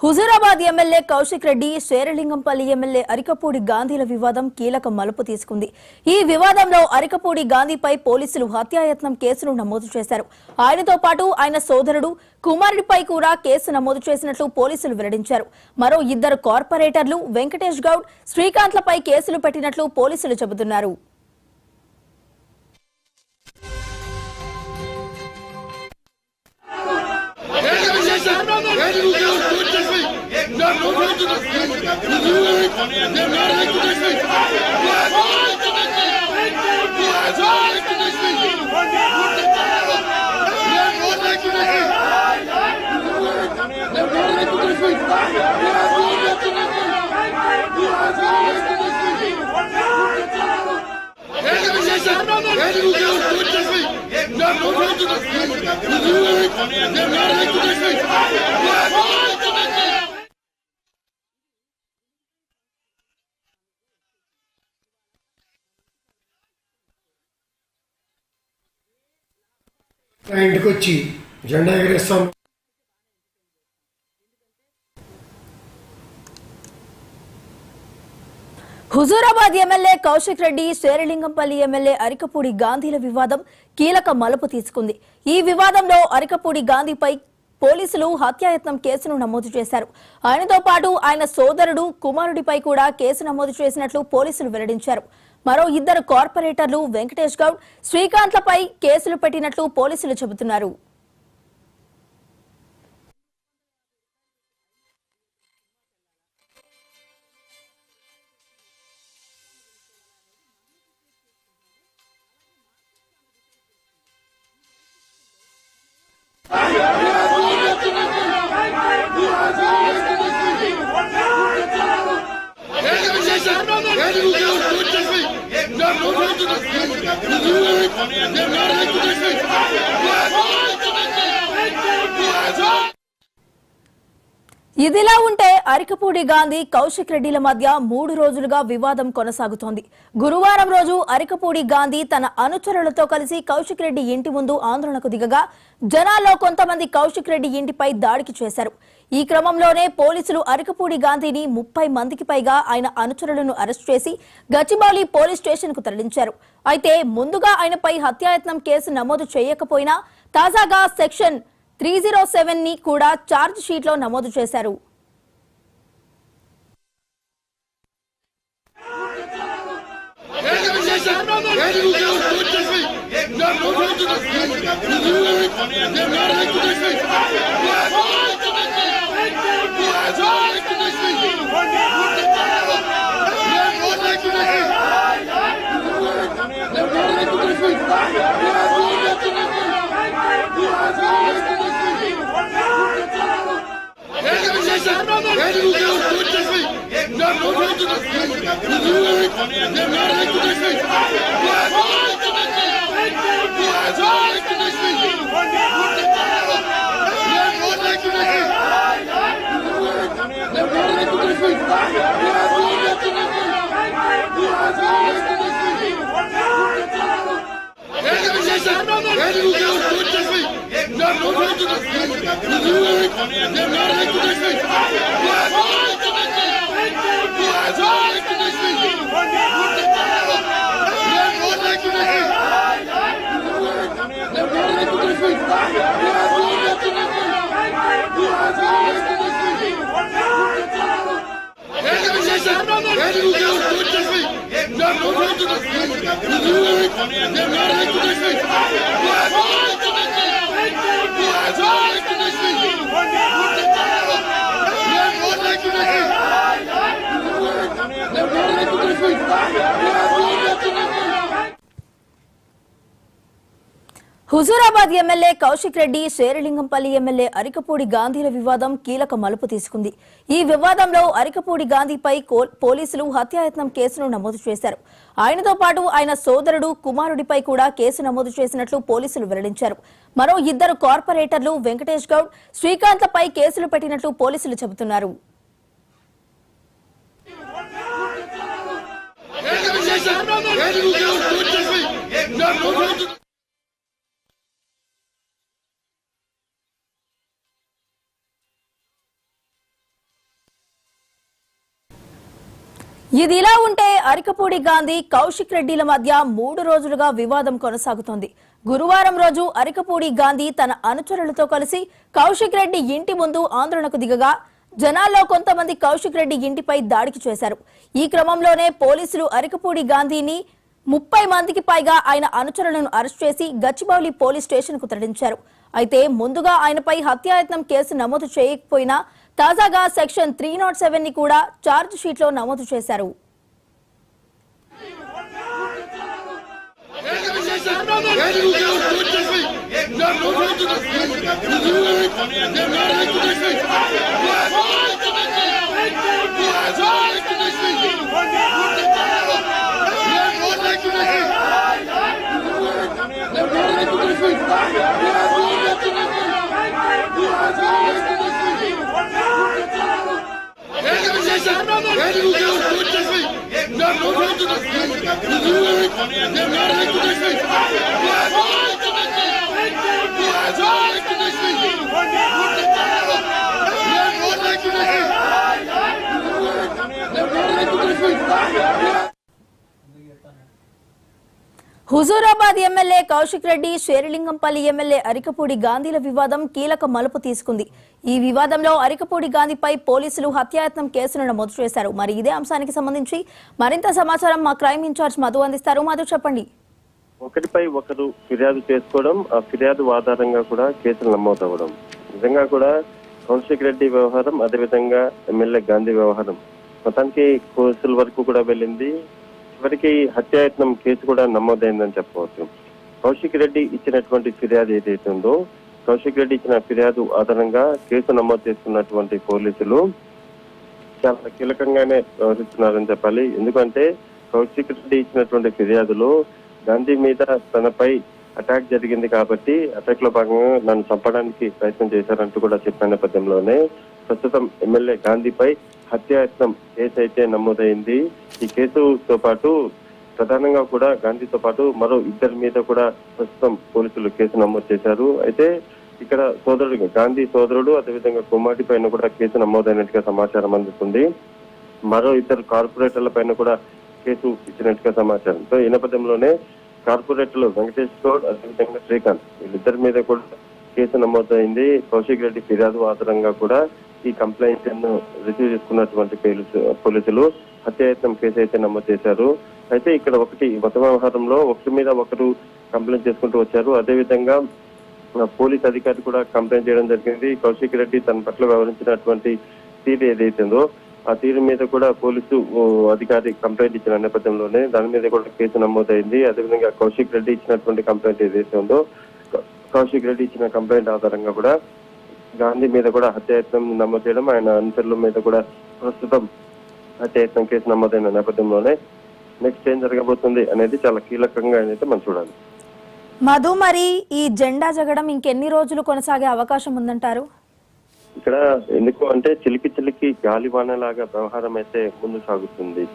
Huzurabad MLA Kaushik Reddy, Serilingampally MLA Arikapudi గాంధీల వివాదం కీలక మలుపు తీసుకుంది. ఈ వివాదంలో అరికపూడి గాంధీపై పోలీసులు హత్యాయత్నం కేసును నమోదు చేశారు. ఆయనతో పాటు ఆయన సోదరుడు, కుమారుడిపై కూడా కేసు నమోదు చేసినట్లు పోలీసులు వెల్లడించారు. మరో ఇద్దరు కార్పొరేటర్లు వెంకటేష్ గౌడ్, శ్రీకాంత్లపై కేసులు పెట్టినట్లు పోలీసులు చెబుతున్నారు. ఇంటికి వచ్చి జెండా ఎగరేస్తాం. హుజూరాబాద్ ఎమ్మెల్యే కౌశిక్ రెడ్డి, శేరలింగంపల్లి ఎమ్మెల్యే అరికపూడి గాంధీల వివాదం కీలక మలుపు తీసుకుంది. ఈ వివాదంలో అరికపూడి గాంధీపై పోలీసులు హత్యాయత్నం కేసును నమోదు చేశారు. ఆయనతో పాటు ఆయన సోదరుడు, కుమారుడిపై కూడా కేసు నమోదు చేసినట్లు పోలీసులు వెల్లడించారు. మరో ఇద్దరు కార్పొరేటర్లు వెంకటేష్ గౌడ్, శ్రీకాంత్లపై కేసులు పెట్టినట్లు పోలీసులు చెబుతున్నారు. ఇదిలా ఉంటే అరికపూడి గాంధీ, కౌశిక్ రెడ్డిల మధ్య 3 రోజులుగా వివాదం కొనసాగుతోంది. గురువారం రోజు అరికపూడి గాంధీ తన అనుచరులతో కలిసి కౌశిక్ రెడ్డి ఇంటి ముందు ఆందోళనకు దిగగా జనాల్లో కొంతమంది కౌశిక్ రెడ్డి ఇంటిపై దాడికి చేశారు. ఈ క్రమంలోనే పోలీసులు అరికపూడి గాంధీని 30 మందికి పైగా ఆయన అనుచరులను అరెస్టు చేసి గచ్చిబౌలి పోలీస్ స్టేషన్ కు తరలించారు. అయితే ముందుగా ఆయనపై హత్యాయత్నం కేసు నమోదు చేయకపోయినా తాజాగా సెక్షన్ 307 ని కూడా ఛార్జ్ షీట్ లో నమోదు చేశారు. హుజూరాబాద్ ఎమ్మెల్యే కౌశిక్ రెడ్డి, శేరలింగంపల్లి ఎమ్మెల్యే అరికపూడి గాంధీల వివాదం కీలక మలుపు తీసుకుంది. ఈ వివాదంలో అరికపూడి గాంధీపై పోలీసులు హత్యాయత్నం కేసును నమోదు చేశారు. ఆయనతో పాటు ఆయన సోదరుడు, కుమారుడిపై కూడా కేసు నమోదు చేసినట్లు పోలీసులు వెల్లడించారు. మరో ఇద్దరు కార్పొరేటర్లు వెంకటేష్ గౌడ్, శ్రీకాంత్లపై కేసులు పెట్టినట్లు పోలీసులు చెబుతున్నారు. ఇదిలా ఉంటే అరికపూడి గాంధీ కౌశిక్ రెడ్డిల మధ్య 3 రోజులుగా వివాదం కొనసాగుతోంది. గురువారం రోజు అరికపూడి గాంధీ తన అనుచరులతో కలిసి కౌశిక్ రెడ్డి ఇంటి ముందు ఆందోళనకు దిగగా జనాల్లో కొంతమంది కౌశిక్ రెడ్డి ఇంటిపై దాడికి చేశారు. ఈ క్రమంలోనే పోలీసులు అరికపూడి గాంధీని 30 మందికి పైగా ఆయన అనుచరులను అరెస్ట్ చేసి గచ్చిబౌలి పోలీస్ స్టేషన్ కు తరలించారు. అయితే ముందుగా ఆయనపై హత్యాయత్నం కేసు నమోదు చేయకపోయినా తాజాగా సెక్షన్ 307 ని కూడా ఛార్జ్ షీట్ లో నమోదు చేశారు. హుజూరాబాద్ ఎమ్మెల్యే కౌశిక్ రెడ్డి, శేరిలింగంపల్లి ఎమ్మెల్యే అరికపూడి గాంధీల వివాదం కీలక మలుపు తీసుకుంది. ఈ వివాదంలో అరికపూడి గాంధీపై పోలీసులు హత్యాయత్నం కేసును నమోదు చేశారు. మరి ఇదే అంశానికి సంబంధించి మరింత సమాచారం మా క్రైమ్ ఇన్ఛార్జ్ మధు అందిస్తారు. మధు, చెప్పండి. ఒకటిపై ఒకరు ఫిర్యాదు చేసుకోవడం, ఆ ఫిర్యాదు ఆధారంగా కూడా కేసులు నమోదవడం, నిజంగా కూడా కౌశిక్ రెడ్డి వ్యవహారం, అదేవిధంగా ఎమ్మెల్యే గాంధీ వ్యవహారం మొత్తానికి కోర్సుల వరకు కూడా వెళ్ళింది. చివరికి హత్యాయత్నం కేసు కూడా నమోదైందని చెప్పవచ్చు. కౌశిక్ రెడ్డి ఇచ్చినటువంటి ఫిర్యాదు ఏదైతే ఉందో, కౌశిక్ రెడ్డి ఇచ్చిన ఫిర్యాదు ఆధారంగా కేసు నమోదు చేసుకున్నటువంటి పోలీసులు చాలా కీలకంగానే వ్యవహరిస్తున్నారని చెప్పాలి. ఎందుకంటే కౌశిక్ రెడ్డి ఇచ్చినటువంటి ఫిర్యాదులో గాంధీ మీద తనపై అటాక్ జరిగింది కాబట్టి అటాక్ లో భాగంగా నన్ను చంపడానికి ప్రయత్నం చేశారంటూ కూడా చెప్పిన నేపథ్యంలోనే ప్రస్తుతం ఎమ్మెల్యే గాంధీపై హత్యాయత్నం కేసు అయితే నమోదైంది. ఈ కేసుతో పాటు ప్రధానంగా కూడా గాంధీతో పాటు మరో 2 మీద కూడా ప్రస్తుతం పోలీసులు కేసు నమోదు చేశారు. అయితే ఇక్కడ సోదరుడు గాంధీ సోదరుడు, అదేవిధంగా కుమార్తె పైన కూడా కేసు నమోదైనట్టుగా సమాచారం అందుతుంది. మరో 2 కార్పొరేటర్ల పైన కూడా కేసు ఇచ్చినట్టుగా సమాచారం. సో ఈ నేపథ్యంలోనే కార్పొరేటర్లు వెంకటేష్ గౌడ్, అదేవిధంగా శ్రీకాంత్, వీళ్ళిద్దరి మీద కూడా కేసు నమోదైంది. కౌశిక్ రెడ్డి ఫిర్యాదు ఆధారంగా కూడా ఈ కంప్లైంట్ ను రిసీవ్ చేసుకున్నటువంటి పోలీసులు హత్యాయత్నం కేసు అయితే నమోదు చేశారు. అయితే ఇక్కడ మొత్తం వ్యవహారంలో ఒకరి మీద ఒకరు కంప్లైంట్ చేసుకుంటూ వచ్చారు. అదేవిధంగా పోలీస్ అధికారి కూడా కంప్లైంట్ చేయడం జరిగింది. కౌశిక్ రెడ్డి తన పట్ల వ్యవహరించినటువంటి తీరు ఏదైతే ఉందో ఆ తీరు మీద కూడా పోలీసు అధికారి కంప్లైంట్ ఇచ్చిన నేపథ్యంలోనే దాని మీద కూడా కేసు నమోదైంది. అదేవిధంగా కౌశిక్ రెడ్డి ఇచ్చినటువంటి కంప్లైంట్ ఏదైతే ఉందో, కౌశిక్ రెడ్డి ఇచ్చిన కంప్లైంట్ ఆధారంగా కూడా గాంధీ మీద కూడా హత్యాయత్నం నమోదు చేయడం, ఆయన అనుచరుల మీద కూడా ప్రస్తుతం హత్యాయత్నం కేసు నమోదైన నేపథ్యంలోనే నెక్స్ట్ ఏం జరగబోతుంది అనేది చాలా కీలకంగా అయితే మనం చూడాలి. మధు, మరి ఈ జెండా జగడం ఇంకెన్ని రోజులు కొనసాగే అవకాశం ఉందంటారు? ఇక్కడ ఎందుకు అంటే చిలికి గాలివానలాగా వ్యవహారం అయితే ముందు సాగుతుంది.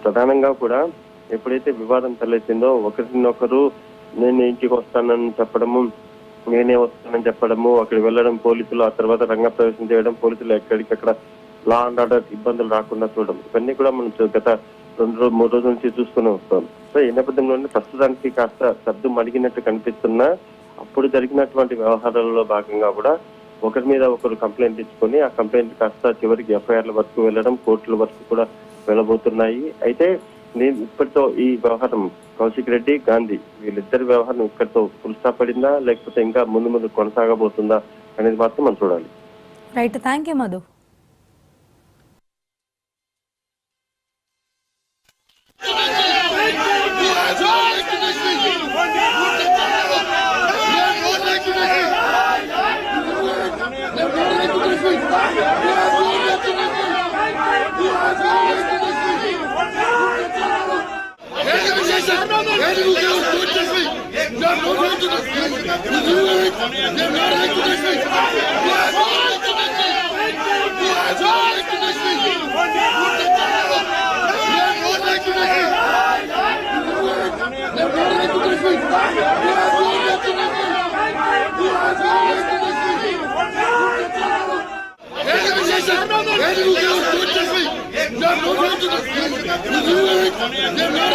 ప్రధానంగా కూడా ఎప్పుడైతే వివాదం తలెత్తిందో ఒకరినొకరు నేను ఇంటికి వస్తానని చెప్పడము, నేనే వస్తానని చెప్పడము, అక్కడికి వెళ్ళడం, పోలీసులు ఆ తర్వాత రంగప్రవేశం చేయడం, పోలీసులు ఎక్కడికక్కడ లా అండ్ ఆర్డర్ ఇబ్బందులు రాకుండా చూడడం, ఇవన్నీ కూడా మనం గత 2-3 రోజుల నుంచి చూస్తూనే వస్తాం. సో ఈ నేపథ్యంలోనే ప్రస్తుతానికి కాస్త సర్దు మడిగినట్టు కనిపిస్తున్నా అప్పుడు జరిగినటువంటి వ్యవహారాలలో భాగంగా కూడా ఒకరి మీద ఒకరు కంప్లైంట్ ఇచ్చుకొని ఆ కంప్లైంట్ కాస్త చివరికి ఎఫ్ఐఆర్ల వరకు వెళ్ళడం, కోర్టుల వరకు కూడా వెళ్ళబోతున్నాయి. అయితే నేను ఇప్పటితో ఈ వ్యవహారం కౌశిక్ రెడ్డి, గాంధీ వీళ్ళిద్దరి వ్యవహారం ఇక్కడితో ఫుల్ స్టాప్ పడిందా, లేకపోతే ఇంకా ముందు కొనసాగబోతుందా అనేది మాత్రం మనం చూడాలి. Right, thank you Madhu. Where did you They're not